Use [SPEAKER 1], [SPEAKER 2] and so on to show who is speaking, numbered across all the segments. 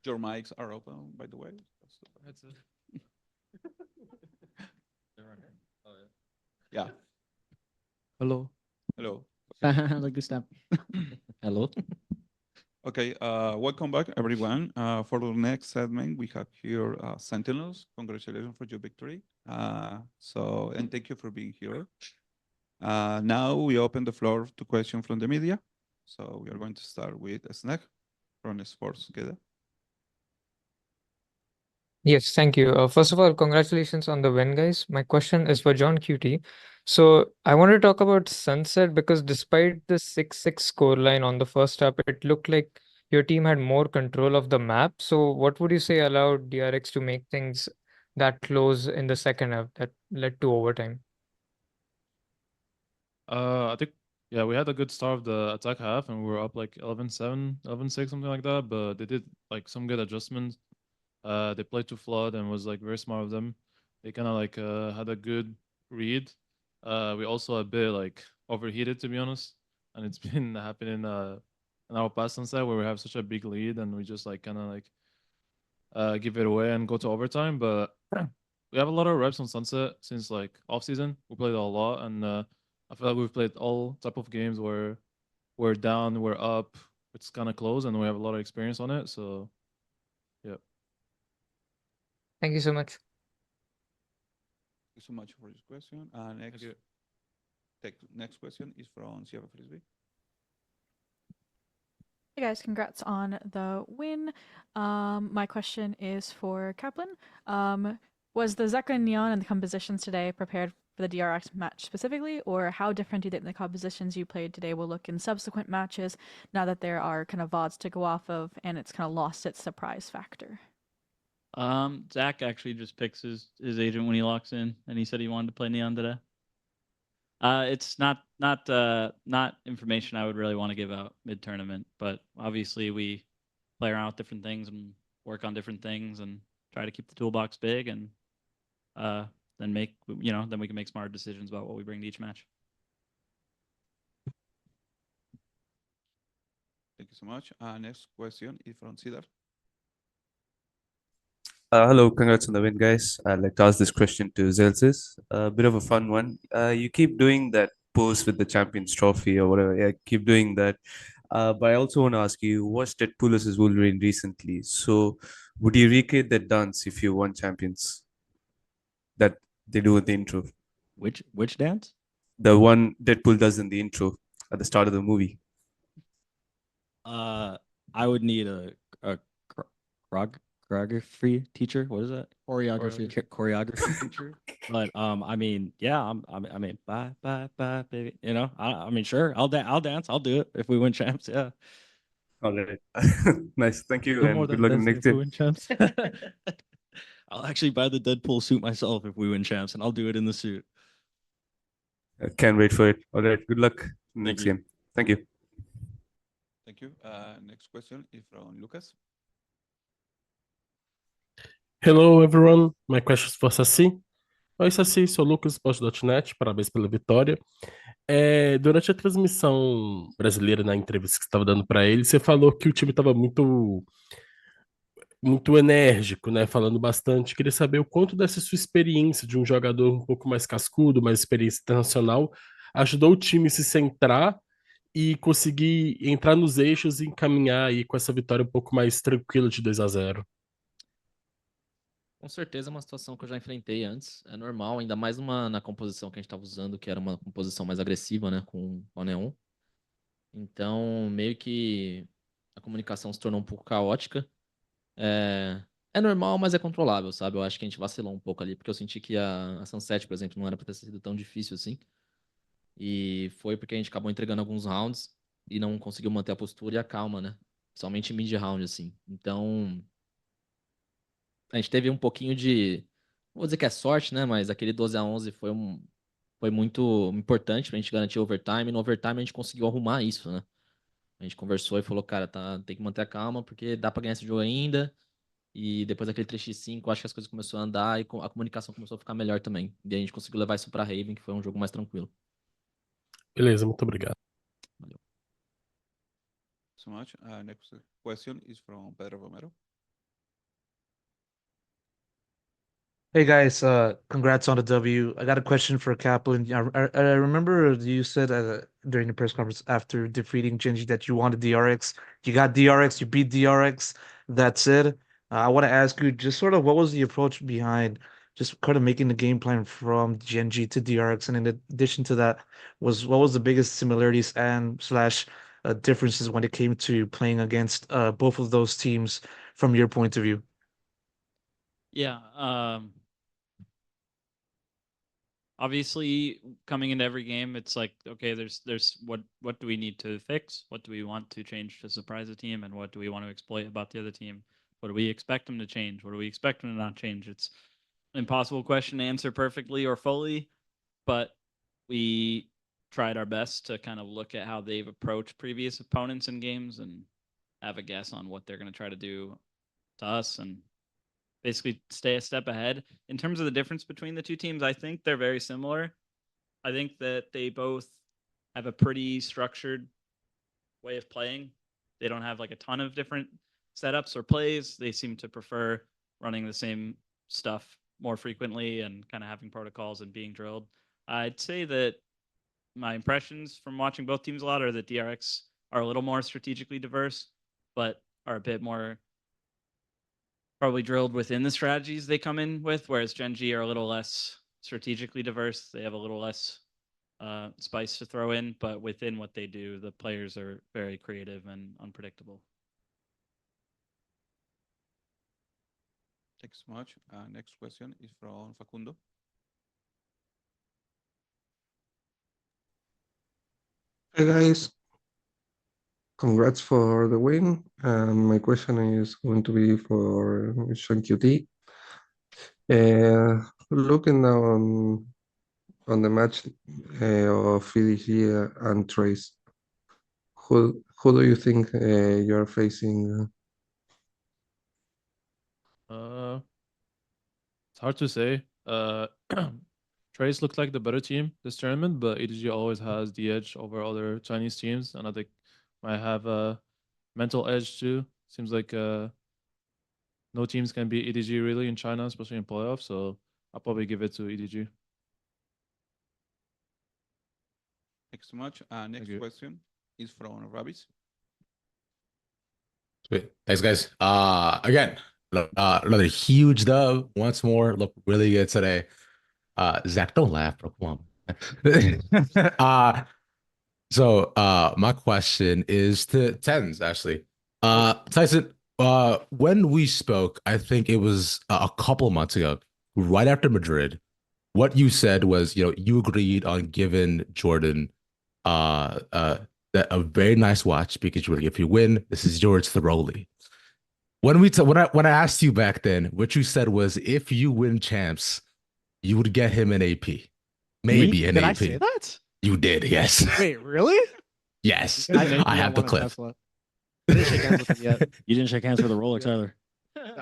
[SPEAKER 1] Your mics are open, by the way.
[SPEAKER 2] That's it. Oh,
[SPEAKER 1] Yeah.
[SPEAKER 3] Hello.
[SPEAKER 1] Hello.
[SPEAKER 3] Like this time. Hello.
[SPEAKER 1] Okay. Welcome back, everyone. For the next segment, we have here Sentinels. Congratulations for your victory. And thank you for being here. Now we open the floor to questions from the media. So we are going to start with Snag from Esports.
[SPEAKER 4] Yes, thank you. First of all, congratulations on the win, guys. My question is for John QT. So I want to talk about Sunset because despite the 6-6 scoreline on the first half, it looked like your team had more control of the map. So what would you say allowed DRX to make things that close in the second half that led to overtime?
[SPEAKER 2] I think yeah, we had a good start of the attack half, and we were up like 11-7, 11-6, something like that. But they did like some good adjustments. They played to flood and was like very smart of them. They kind of like had a good read. We also a bit like overheated, to be honest, and it's been happening in our past Sunset where we have such a big lead and we just like kind of like give it away and go to overtime. But we have a lot of reps on Sunset since like off season. We played a lot, and I feel like we've played all type of games where we're down, we're up, it's kind of close, and we have a lot of experience on it. So yeah.
[SPEAKER 4] Thank you so much.
[SPEAKER 1] Thank you so much for this question. Next question is from Sierra Frisbee.
[SPEAKER 5] Hey guys, congrats on the win. My question is for Kaplan. Was the Zeka and Neon and the compositions today prepared for the DRX match specifically, or how different do you think the compositions you played today will look in subsequent matches now that there are kind of VODs to go off of and it's kind of lost its surprise factor?
[SPEAKER 6] Zach actually just picks his agent when he locks in, and he said he wanted to play Neon today. It's not information I would really want to give out mid-tournament, but obviously we play around with different things and work on different things and try to keep the toolbox big, and then then we can make smart decisions about what we bring to each match.
[SPEAKER 1] Thank you so much. Next question is from Cedar.
[SPEAKER 7] Hello, congrats on the win, guys. I'd like to ask this question to Zelsis. A bit of a fun one. You keep doing that pose with the Champions Trophy or whatever. Yeah, keep doing that. But I also want to ask you, watched Deadpool's Wolverine recently. So, would you recreate that dance if you won Champions? That they do at the intro.
[SPEAKER 6] Which dance?
[SPEAKER 7] The one Deadpool does in the intro at the start of the movie.
[SPEAKER 6] I would need a choreography teacher. What is that? Choreography teacher. But I mean, yeah, I mean, bye, baby. You know, I mean, sure, I'll dance. I'll do it if we win champs. Yeah.
[SPEAKER 7] All right. Nice. Thank you,
[SPEAKER 6] Do
[SPEAKER 7] and
[SPEAKER 6] more
[SPEAKER 7] good
[SPEAKER 6] than
[SPEAKER 7] luck in the
[SPEAKER 6] dancing
[SPEAKER 7] next
[SPEAKER 6] if we
[SPEAKER 7] game.
[SPEAKER 6] win champs. I'll actually buy the Deadpool suit myself if we win champs, and I'll do it in the suit.
[SPEAKER 7] I can't wait for it. All right. Good luck in the
[SPEAKER 6] Thank
[SPEAKER 7] next
[SPEAKER 6] you.
[SPEAKER 7] game. Thank you.
[SPEAKER 1] Thank you. Next question is from Lucas.
[SPEAKER 8] Hello, everyone. My question is for Saci. Oi, Saci, sou o Lucas, Esports.net. Parabéns pela vitória. Durante a transmissão brasileira, na entrevista que você estava dando para ele, você falou que o time estava muito enérgico, né? Falando bastante. Queria saber o quanto dessa sua experiência de um jogador um pouco mais cascudo, mais experiência internacional, ajudou o time a se centrar e conseguir entrar nos eixos e encaminhar aí com essa vitória um pouco mais tranquila de 2-0.
[SPEAKER 3] Com certeza é uma situação que eu já enfrentei antes. É normal, ainda mais na composição que a gente estava usando, que era uma composição mais agressiva, né? Com o Neon. Então, meio que a comunicação se tornou um pouco caótica. É normal, mas é controlável, sabe? Eu acho que a gente vacilou um pouco ali, porque eu senti que a Sunset, por exemplo, não era pra ter sido tão difícil assim. E foi porque a gente acabou entregando alguns rounds e não conseguiu manter a postura e a calma, né? Somente mid-round, assim. Então, a gente teve um pouquinho de... Não vou dizer que é sorte, né? Mas aquele 12-11 foi muito importante pra gente garantir o overtime. E no overtime a gente conseguiu arrumar isso, né? A gente conversou e falou, cara, tem que manter a calma, porque dá pra ganhar esse jogo ainda. E depois daquele 3x5, acho que as coisas começaram a andar e a comunicação começou a ficar melhor também. E a gente conseguiu levar isso pra Raven, que foi um jogo mais tranquilo.
[SPEAKER 8] Beleza, muito obrigado.
[SPEAKER 3] Valeu.
[SPEAKER 1] So much. Next question is from Pedro Romero.
[SPEAKER 9] Hey guys, congrats on the W. I got a question for Kaplan. I remember you said during the press conference after defeating Genji that you wanted DRX. You got DRX, you beat DRX. That's it. I want to ask you just sort of what was the approach behind just kind of making the game plan from Genji to DRX, and in addition to that, what was the biggest similarities and slash differences when it came to playing against both of those teams from your point of view?
[SPEAKER 6] Yeah. Obviously, coming into every game, it's like, okay, there's what do we need to fix? What do we want to change to surprise the team? And what do we want to exploit about the other team? What do we expect them to change? What do we expect them to not change? It's an impossible question to answer perfectly or fully, but we tried our best to kind of look at how they've approached previous opponents in games and have a guess on what they're going to try to do to us and basically stay a step ahead. In terms of the difference between the two teams, I think they're very similar. I think that they both have a pretty structured way of playing. They don't have like a ton of different setups or plays. They seem to prefer running the same stuff more frequently and kind of having protocols and being drilled. I'd say that my impressions from watching both teams a lot are that DRX are a little more strategically diverse, but are a bit more probably drilled within the strategies they come in with, whereas Genji are a little less strategically diverse. They have a little less spice to throw in, but within what they do, the players are very creative and unpredictable.
[SPEAKER 1] Thanks so much. Next question is from Facundo.
[SPEAKER 10] Hey guys, congrats for the win. My question is going to be for Sean QT. Looking now on the match of EDG and Trace, who do you think you're facing?
[SPEAKER 2] It's hard to say. Trace looks like the better team this tournament, but EDG always has the edge over other Chinese teams, and I think might have a mental edge too. Seems like no teams can beat EDG really in China, especially in playoffs. So I'll probably give it to EDG.
[SPEAKER 1] Thanks so much. Next question is from Ravis.
[SPEAKER 11] Sweet. Thanks, guys. Again, another huge dub once more. Look really good today. Zach, don't laugh, bro. Come on. My question is to Tens, actually. Tyson, when we spoke, I think it was a couple of months ago, right after Madrid, what you said was, you agreed on giving Jordan a very nice watch because if you win, this is yours thoroughly. When I asked you back then, what you said was if you win champs, you would get him an AP. Maybe an AP.
[SPEAKER 12] Did I say that?
[SPEAKER 11] You did, yes.
[SPEAKER 12] Wait, really?
[SPEAKER 11] Yes. I have the clip.
[SPEAKER 12] I didn't shake hands with him yet.
[SPEAKER 13] You didn't shake hands with a Rolex either.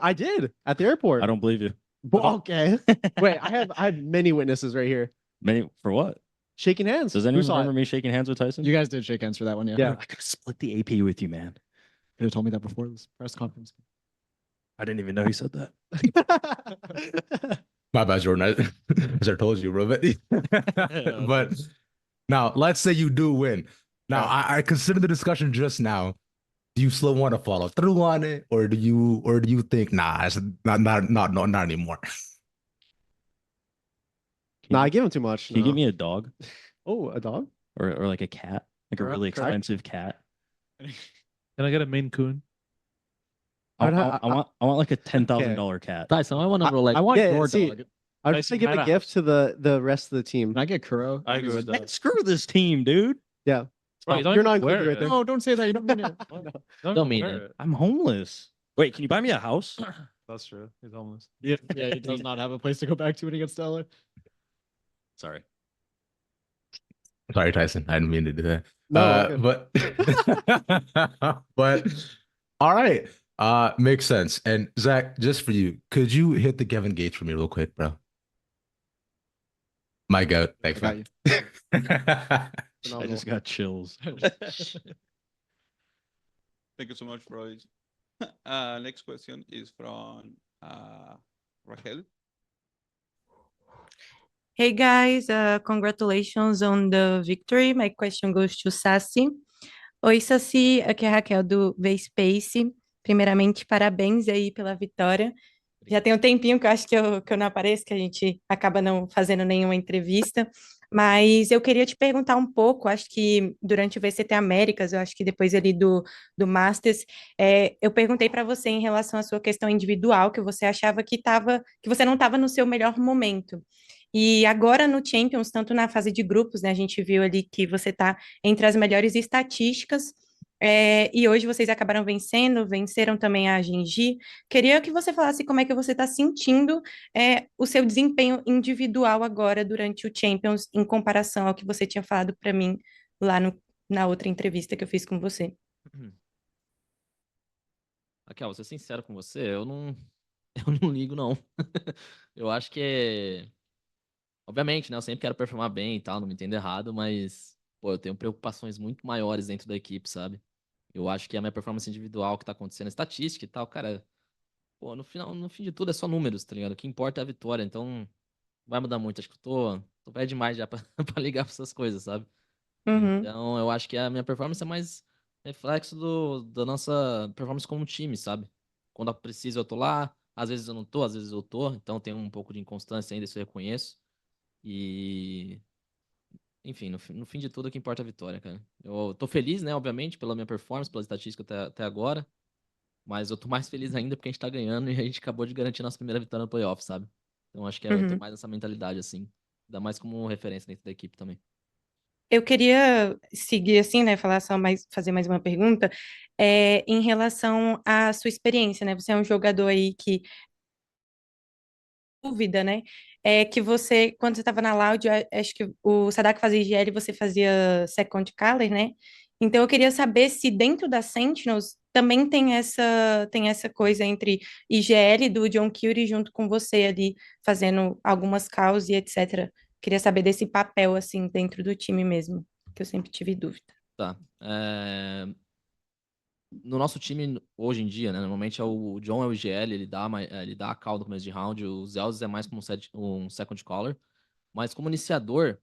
[SPEAKER 12] I did at the airport.
[SPEAKER 13] I don't believe you.
[SPEAKER 12] Okay. Wait, I have many witnesses right here.
[SPEAKER 13] Many for what?
[SPEAKER 12] Shaking hands.
[SPEAKER 13] Does anyone remember me shaking hands with Tyson?
[SPEAKER 12] You guys did shake hands for that one, yeah.
[SPEAKER 13] Yeah. I could have split the AP with you, man.
[SPEAKER 12] Could have told me that before this press conference.
[SPEAKER 13] I didn't even know he said that.
[SPEAKER 11] My bad, Jordan. As I told you, bro. But now, let's say you do win. Now, I consider the discussion just now. Do you still want to follow through on it, or do you think, nah, it's not anymore?
[SPEAKER 12] Nah, I give him too much.
[SPEAKER 13] Can you give me a dog?
[SPEAKER 12] Oh, a dog?
[SPEAKER 13] Or like a cat? Like a really expensive cat?
[SPEAKER 2] Can I get a Maine Coon?
[SPEAKER 13] I want like a $10,000 cat.
[SPEAKER 3] Tyson, I want a Rolex.
[SPEAKER 12] I want your
[SPEAKER 3] see,
[SPEAKER 12] dog. I'd just give a gift to the rest of the team.
[SPEAKER 3] Can I get Kuro?
[SPEAKER 2] I agree with
[SPEAKER 13] Man,
[SPEAKER 2] that.
[SPEAKER 13] screw this team, dude.
[SPEAKER 12] Yeah.
[SPEAKER 2] Bro, you don't
[SPEAKER 12] You're
[SPEAKER 2] even
[SPEAKER 12] not
[SPEAKER 2] wear
[SPEAKER 12] included right
[SPEAKER 2] it.
[SPEAKER 12] there.
[SPEAKER 3] No, don't say that. You don't mean it.
[SPEAKER 2] Don't
[SPEAKER 3] mean
[SPEAKER 2] wear
[SPEAKER 3] it.
[SPEAKER 13] I'm homeless. Wait, can you buy me a house?
[SPEAKER 2] That's true. He's homeless.
[SPEAKER 12] Yeah, he does not have a place to go back to when he gets to LA.
[SPEAKER 13] Sorry.
[SPEAKER 11] Sorry, Tyson. I didn't mean to do that.
[SPEAKER 12] No,
[SPEAKER 11] But all right. Makes sense. And Zach, just for you, could you hit the Kevin Gates for me real quick, bro? My goat. Thanks,
[SPEAKER 12] got
[SPEAKER 11] man.
[SPEAKER 13] I just got chills.
[SPEAKER 1] Thank you so much, Royce. Next question is from Rachel.
[SPEAKER 14] Hey guys, congratulations on the victory. My question goes to Sassi. Oi, Sassi, aqui é a Raquel do VSpace. Primeiramente, parabéns aí pela vitória. Já tem um tempinho que eu acho que eu não apareço, que a gente acaba não fazendo nenhuma entrevista. Mas eu queria te perguntar um pouco, acho que durante o VCT Américas, eu acho que depois ali do Masters, eu perguntei para você em relação à sua questão individual, que você achava que você não estava no seu melhor momento. E agora no Champions, tanto na fase de grupos, né, a gente viu ali que você está entre as melhores estatísticas, e hoje vocês acabaram vencendo, venceram também a Genji. Queria que você falasse como é que você está sentindo o seu desempenho individual agora durante o Champions, em comparação ao que você tinha falado para mim lá na outra entrevista que eu fiz com você.
[SPEAKER 3] Raquel, vou ser sincero com você, eu não, eu não ligo, não. Eu acho que obviamente, né? Eu sempre quero performar bem e tal, não me entenda errado, mas, pô, eu tenho preocupações muito maiores dentro da equipe, sabe? Eu acho que a minha performance individual que tá acontecendo, estatística e tal, cara, pô, no final, no fim de tudo é só números, tá ligado? O que importa é a vitória, então não vai mudar muito. Acho que eu tô velho demais já pra, pra ligar pra essas coisas, sabe?
[SPEAKER 14] Uhum.
[SPEAKER 3] Então, eu acho que a minha performance é mais reflexo da nossa performance como time, sabe? Quando eu preciso, eu tô lá, às vezes eu não tô, às vezes eu tô, então tem um pouco de inconstância ainda, isso eu reconheço. E enfim, no fim de tudo, o que importa é a vitória, cara. Eu tô feliz, né, obviamente, pela minha performance, pela estatística até agora, mas eu tô mais feliz ainda porque a gente tá ganhando e a gente acabou de garantir nossa primeira vitória no playoff, sabe? Então acho que eu tô
[SPEAKER 14] Uhum.
[SPEAKER 3] mais nessa mentalidade, assim. Ainda mais como referência dentro da equipe também.
[SPEAKER 14] Eu queria seguir assim, né, fazer mais uma pergunta, em relação à sua experiência, né? Você é um jogador aí que dúvida, né? É que você, quando você estava na Loud, acho que o Sadak fazia IGL e você fazia Second Color, né? Então eu queria saber se dentro da Sentinels também tem essa coisa entre IGL do John Curie junto com você ali, fazendo algumas calls e etc. Queria saber desse papel, assim, dentro do time mesmo, que eu sempre tive dúvida.
[SPEAKER 3] Tá. No nosso time, hoje em dia, né? Normalmente o John é o IGL, ele dá a call no começo de round, o Zeus é mais como um second caller. Mas como iniciador,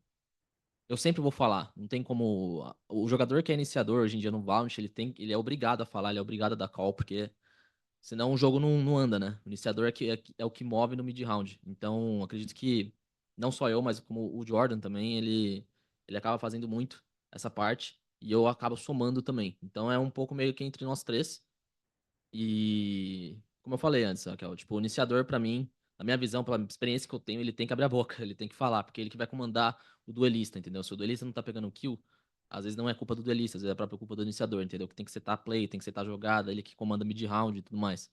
[SPEAKER 3] eu sempre vou falar. Não tem como. O jogador que é iniciador hoje em dia no Valorant, ele é obrigado a falar, ele é obrigado a dar call, porque senão o jogo não anda, né? O iniciador é o que move no mid-round. Então, acredito que não só eu, mas como o Jordan também, ele acaba fazendo muito essa parte. E eu acabo somando também. Então é um pouco meio que entre nós três. E como eu falei antes, Raquel, tipo, o iniciador pra mim, na minha visão, pela experiência que eu tenho, ele tem que abrir a boca, ele tem que falar, porque ele que vai comandar o duelista, entendeu? Se o duelista não tá pegando kill, às vezes não é culpa do duelista, às vezes é a própria culpa do iniciador, entendeu? Que tem que setar play, tem que setar jogada, ele que comanda mid-round e tudo mais.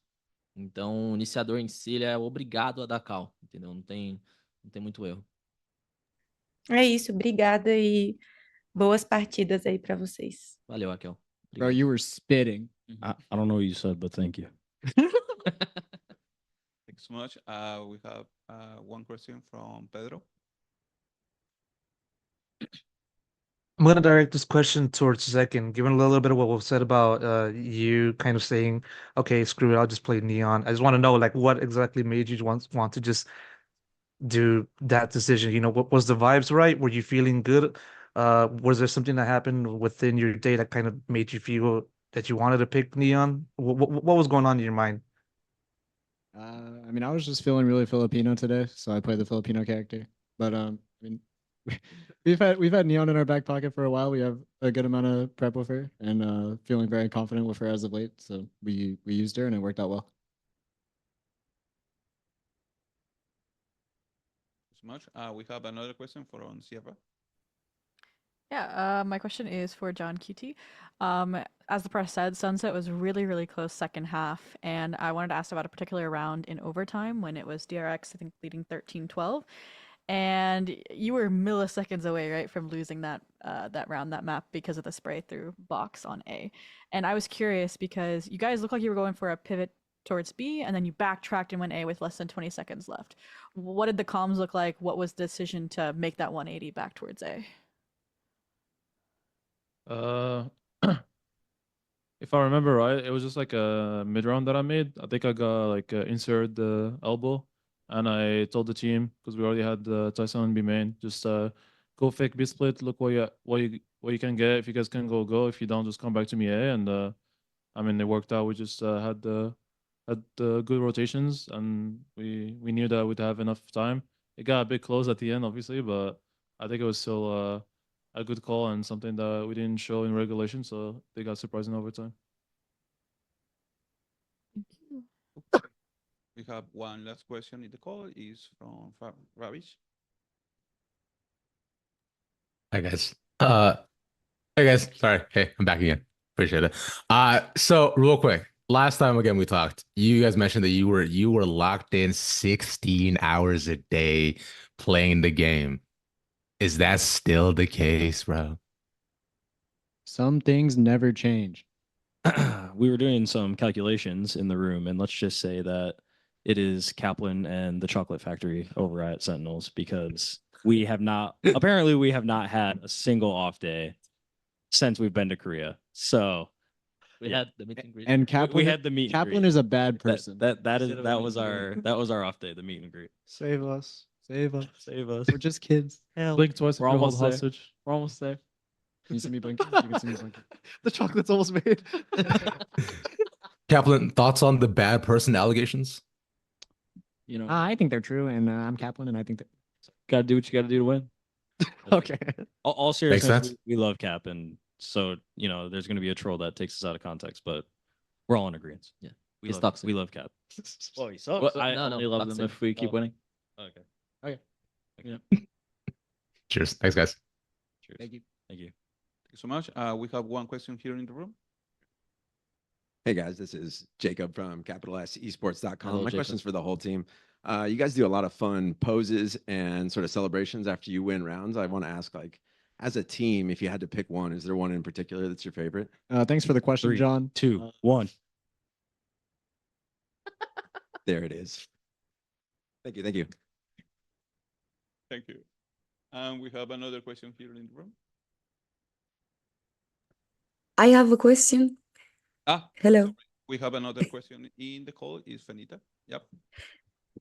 [SPEAKER 3] Então, o iniciador em si, ele é obrigado a dar call, entendeu? Não tem muito erro.
[SPEAKER 14] É isso, obrigada e boas partidas aí para vocês.
[SPEAKER 3] Valeu, Raquel.
[SPEAKER 13] Bro,
[SPEAKER 3] Obrigado.
[SPEAKER 13] you were spitting.
[SPEAKER 6] I don't know what you said, but thank you.
[SPEAKER 1] Thanks so much. We have one question from Pedro.
[SPEAKER 9] I'm going to direct this question towards Zekin, given a little bit of what was said about you kind of saying, okay, screw it, I'll just play Neon. I just want to know, like, what exactly made you want to just do that decision? You know, what was the vibes right? Were you feeling good? Was there something that happened within your day that kind of made you feel that you wanted to pick Neon? What was going on in your mind?
[SPEAKER 12] I mean, I was just feeling really Filipino today, so I played the Filipino character. But I mean, we've had Neon in our back pocket for a while. We have a good amount of prep with her, and feeling very confident with her as of late. So we used her, and it worked out well.
[SPEAKER 1] So much. We have another question from Sierra.
[SPEAKER 5] Yeah, my question is for John QT. As the press said, Sunset was really, really close second half, and I wanted to ask about a particular round in overtime when it was DRX, I think, leading 13-12, and you were milliseconds away, right, from losing that round, that map, because of the spray through box on A. And I was curious because you guys looked like you were going for a pivot towards B, and then you backtracked and went A with less than 20 seconds left. What did the comms look like? What was the decision to make that 180 back towards A?
[SPEAKER 2] If I remember right, it was just like a mid round that I made. I think I got like inserted the elbow, and I told the team because we already had Tyson and B main, just go fake B split, look what you can get. If you guys can go. If you don't, just come back to me A. And I mean, it worked out. We just had good rotations, and we knew that we'd have enough time. It got a bit close at the end, obviously, but I think it was still a good call and something that we didn't show in regulation, so they got surprised in overtime.
[SPEAKER 1] We have one last question in the call. Is from Ravish.
[SPEAKER 11] Hi guys. Hey guys. Sorry. Hey, I'm back again. Appreciate it. So real quick, last time again we talked, you guys mentioned that you were locked in 16 hours a day playing the game. Is that still the case, bro?
[SPEAKER 12] Some things never change.
[SPEAKER 13] We were doing some calculations in the room, and let's just say that it is Kaplan and the Chocolate Factory over at Sentinels, because we have not had a single off day since we've been to Korea. So
[SPEAKER 3] We had the meet and greet.
[SPEAKER 12] And Kaplan,
[SPEAKER 13] we had the meet and
[SPEAKER 12] Kaplan
[SPEAKER 13] greet.
[SPEAKER 12] is a bad person.
[SPEAKER 13] That
[SPEAKER 3] Instead of a meet
[SPEAKER 13] was
[SPEAKER 3] and
[SPEAKER 13] our off day, the meet and greet.
[SPEAKER 12] Save us. Save us.
[SPEAKER 13] Save us.
[SPEAKER 12] We're just kids.
[SPEAKER 3] Help.
[SPEAKER 2] Blink twice if
[SPEAKER 3] We're
[SPEAKER 2] you hold
[SPEAKER 3] almost there.
[SPEAKER 2] hostage.
[SPEAKER 3] We're almost there.
[SPEAKER 12] Can you see me blinking? You can see me blinking.
[SPEAKER 9] The chocolate's almost made.
[SPEAKER 11] Kaplan, thoughts on the bad person allegations?
[SPEAKER 13] You know,
[SPEAKER 12] I think they're true, and I'm Kaplan, and I think that.
[SPEAKER 13] gotta do what you gotta do to win.
[SPEAKER 12] Okay.
[SPEAKER 13] All seriousness,
[SPEAKER 11] sense.
[SPEAKER 13] we love Cap, and so there's gonna be a troll that takes us out of context, but we're all in agreement.
[SPEAKER 3] Yeah.
[SPEAKER 13] We
[SPEAKER 3] He's
[SPEAKER 13] love,
[SPEAKER 3] toxic.
[SPEAKER 13] we love Cap.
[SPEAKER 6] Oh, he sucks.
[SPEAKER 13] Well,
[SPEAKER 3] So-
[SPEAKER 13] I
[SPEAKER 3] no,
[SPEAKER 13] only
[SPEAKER 3] no,
[SPEAKER 13] love
[SPEAKER 3] toxic.
[SPEAKER 13] them if we keep winning.
[SPEAKER 6] Okay.
[SPEAKER 11] Cheers. Thanks, guys.
[SPEAKER 13] Cheers.
[SPEAKER 12] Thank you.
[SPEAKER 13] Thank you.
[SPEAKER 1] Thank you so much. We have one question here in the room.
[SPEAKER 15] Hey guys, this is Jacob from Capital S Esports.com.
[SPEAKER 3] Hello,
[SPEAKER 15] My
[SPEAKER 3] Jacob.
[SPEAKER 15] question's for the whole team. You guys do a lot of fun poses and sort of celebrations after you win rounds. I want to ask, like, as a team, if you had to pick one, is there one in particular that's your favorite?
[SPEAKER 12] Thanks for the question,
[SPEAKER 13] 3,
[SPEAKER 12] John.
[SPEAKER 13] 2, 1.
[SPEAKER 15] There it is. Thank you. Thank you.
[SPEAKER 1] Thank you. And we have another question here in the room.
[SPEAKER 16] I have a question. Hello.
[SPEAKER 1] Sorry. We have another question in the call. Is Fenita? Yep.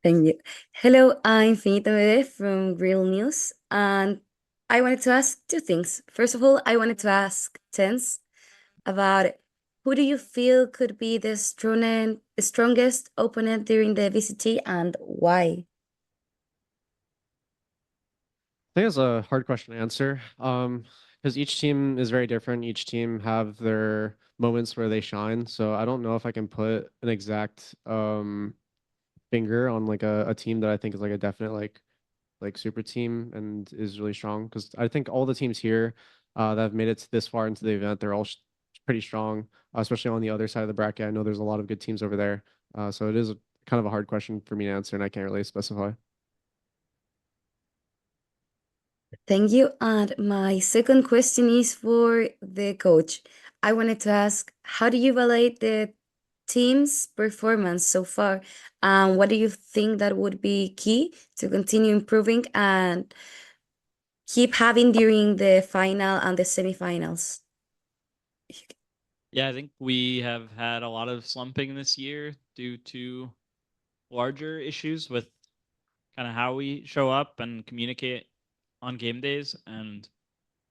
[SPEAKER 16] Thank you. Hello, I'm Finita Bede from Real News, and I wanted to ask two things. First of all, I wanted to ask Tense about who do you feel could be the strongest opponent during the VCT and why?
[SPEAKER 17] I think it's a hard question to answer. Because each team is very different. Each team have their moments where they shine. So I don't know if I can put an exact finger on like a team that I think is like a definite like super team and is really strong. Because I think all the teams here that have made it this far into the event, they're all pretty strong, especially on the other side of the bracket. I know there's a lot of good teams over there. So it is kind of a hard question for me to answer, and I can't really specify.
[SPEAKER 16] Thank you. And my second question is for the coach. I wanted to ask, how do you evaluate the team's performance so far? And what do you think that would be key to continue improving and keep having during the final and the semifinals?
[SPEAKER 6] Yeah, I think we have had a lot of slumping this year due to larger issues with kind of how we show up and communicate on game days. And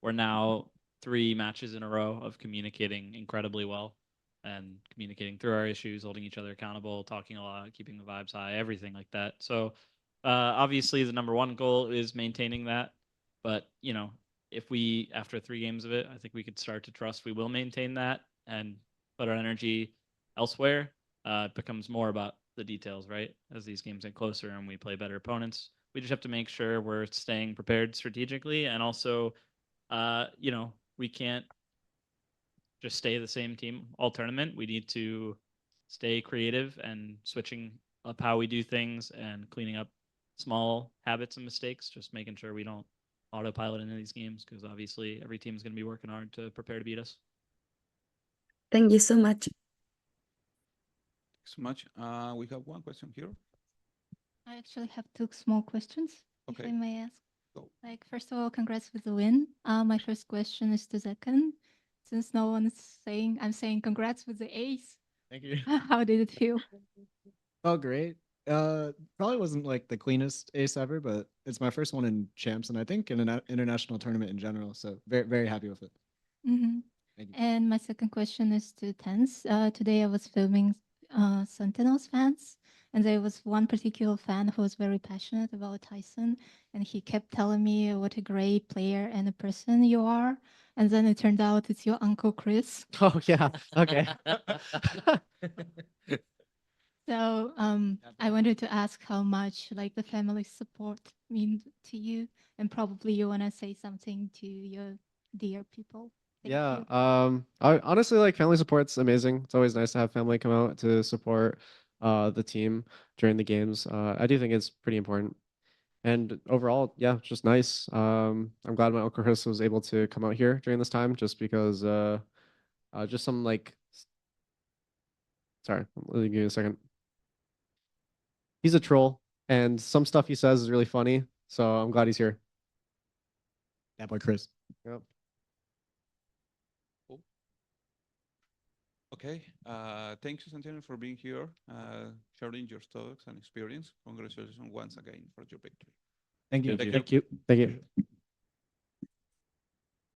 [SPEAKER 6] we're now 3 matches in a row of communicating incredibly well and communicating through our issues, holding each other accountable, talking a lot, keeping the vibes high, everything like that. So obviously the number one goal is maintaining that. But, if we, after 3 games of it, I think we could start to trust we will maintain that and put our energy elsewhere. It becomes more about the details, right? As these games get closer and we play better opponents, we just have to make sure we're staying prepared strategically. And also, we can't just stay the same team all tournament. We need to stay creative and switching up how we do things and cleaning up small habits and mistakes, just making sure we don't autopilot into these games, because obviously every team is going to be working hard to prepare to beat us.
[SPEAKER 16] Thank you so much.
[SPEAKER 1] So much. We have one question here.
[SPEAKER 18] I actually have 2 small questions, if
[SPEAKER 1] Okay.
[SPEAKER 18] I may ask.
[SPEAKER 1] Go.
[SPEAKER 18] Like, first of all, congrats with the win. My first question is to Zekan. Since no one is saying, I'm saying congrats with the ace.
[SPEAKER 12] Thank you.
[SPEAKER 18] How did it feel?
[SPEAKER 12] Oh, great. Probably wasn't like the cleanest ace ever, but it's my first one in champs, and I think in an international tournament in general. So very happy with it.
[SPEAKER 18] Mm-hmm. And my second question is to Tens. Today I was filming Sentinels fans, and there was one particular fan who was very passionate about Tyson, and he kept telling me what a great player and a person you are. And then it turned out it's your uncle Chris.
[SPEAKER 17] Oh yeah. Okay.
[SPEAKER 18] So I wanted to ask how much like the family support means to you, and probably you want to say something to your dear people. Thank
[SPEAKER 17] Yeah.
[SPEAKER 18] you.
[SPEAKER 17] I honestly like family support's amazing. It's always nice to have family come out to support the team during the games. I do think it's pretty important. And overall, yeah, it's just nice. I'm glad my Uncle Chris was able to come out here during this time just because just some like sorry, let me give you a second. He's a troll and some stuff he says is really funny. So I'm glad he's here.
[SPEAKER 12] That boy Chris.
[SPEAKER 17] Yep.
[SPEAKER 1] Okay. Thank you, Sentinel, for being here, sharing your thoughts and experience. Congratulations once again for your victory.
[SPEAKER 12] Thank you.
[SPEAKER 17] Thank you. Thank you.